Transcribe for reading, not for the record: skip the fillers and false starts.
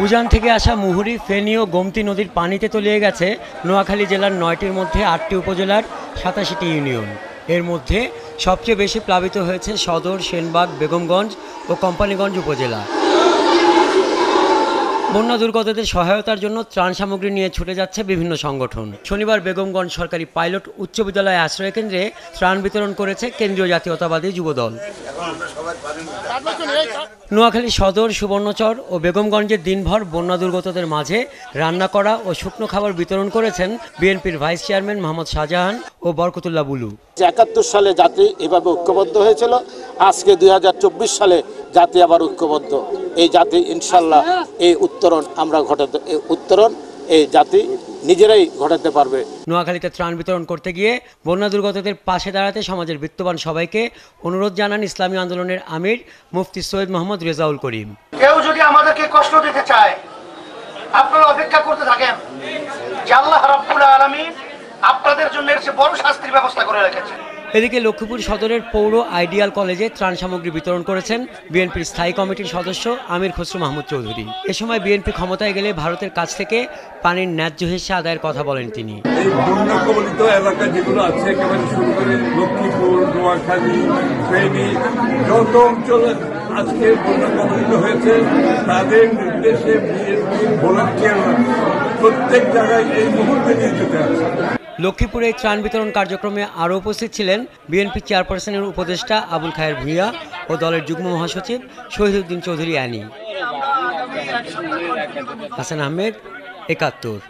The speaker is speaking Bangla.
উজান থেকে আসা মুহুরী, ফেনী ও গোমতী নদীর পানিতে তলিয়ে গেছে নোয়াখালী জেলার ৯টির মধ্যে ৮টি উপজেলার ৮৭টি ইউনিয়ন। এর মধ্যে সবচেয়ে বেশি প্লাবিত হয়েছে সদর, সেনবাগ, বেগমগঞ্জ ও কোম্পানীগঞ্জ উপজেলা। বন্যা দুর্গতদের সহায়তার জন্য ত্রাণ সামগ্রী নিয়ে ছুটে যাচ্ছে বিভিন্ন সংগঠন। শনিবার বেগমগঞ্জ সরকারি পাইলট উচ্চ বিদ্যালয় আশ্রয় কেন্দ্রে ত্রাণ বিতরণ করেছে কেন্দ্রীয় জাতীয়তাবাদী যুবদল। নোয়াখালী সদর, সুবর্ণচর ও বেগমগঞ্জের দিনভর বন্যা দুর্গতদের মাঝে রান্না করা ও শুকনো খাবার বিতরণ করেছেন বিএনপির ভাইস চেয়ারম্যান মোহাম্মদ শাহজাহান ও বরকতুল্লাহ বুলু। ৭১ সালে জাতি এভাবে ঐক্যবদ্ধ হয়েছিল, আজকে ২০২৪ সালে জাতি আবার ঐক্যবদ্ধ। এই জাতি ইনশাল্লাহ এই উত্তরণ এই জাতি নিজেরাই ঘটাতে পারবে। নোয়াখালীতে ত্রাণ বিতরণ করতে গিয়ে বন্যা দুর্গতদের পাশে দাঁড়াতে সমাজের বিত্তবান সবাইকে অনুরোধ জানান ইসলামী আন্দোলনের আমির মুফতি সৈয়দ মোহাম্মদ রেজাউল করিম। কেউ যদি আমাদেরকে কষ্ট দিতে চায়, আপনারা অপেক্ষা করতে থাকেন যে আল্লাহ রাব্বুল আলামিন আপনাদের জন্য এর চেয়ে বড় শাস্তির ব্যবস্থা করে রেখেছেন। এদিকে লক্ষ্মীপুর সদরের পৌর আইডিয়াল কলেজে ত্রাণ সামগ্রী বিতরণ করেছেন বিএনপির স্থায়ী কমিটির সদস্য আমির খসরু মাহমুদ চৌধুরী। এ সময় বিএনপি ক্ষমতায় গেলে ভারতের কাছ থেকে পানির ন্যায্য হিস্সা আদায়ের কথা বলেন তিনি। এই বন্যা কবলিত এলাকা যেগুলো আছে, একেবারে শুরু করে লক্ষ্মীপুর, নোয়াখালী, ফেনী, যত অঞ্চলে আজকে বন্যা কবলিত হয়েছে তাদের নির্দেশে বিএনপি ভলান্টিয়াররা প্রত্যেক জায়গায় এই মুহূর্তে নিয়ে যেতে আছে। লক্ষ্মীপুরে ত্রাণ বিতরণ কার্যক্রমে আরও উপস্থিত ছিলেন বিএনপি চেয়ারপারসনের উপদেষ্টা আবুল খায়ের ভূঁইয়া ও দলের যুগ্ম মহাসচিব শহীদুদ্দিন চৌধুরী অ্যানি। হাসান আহমেদ, ৭১।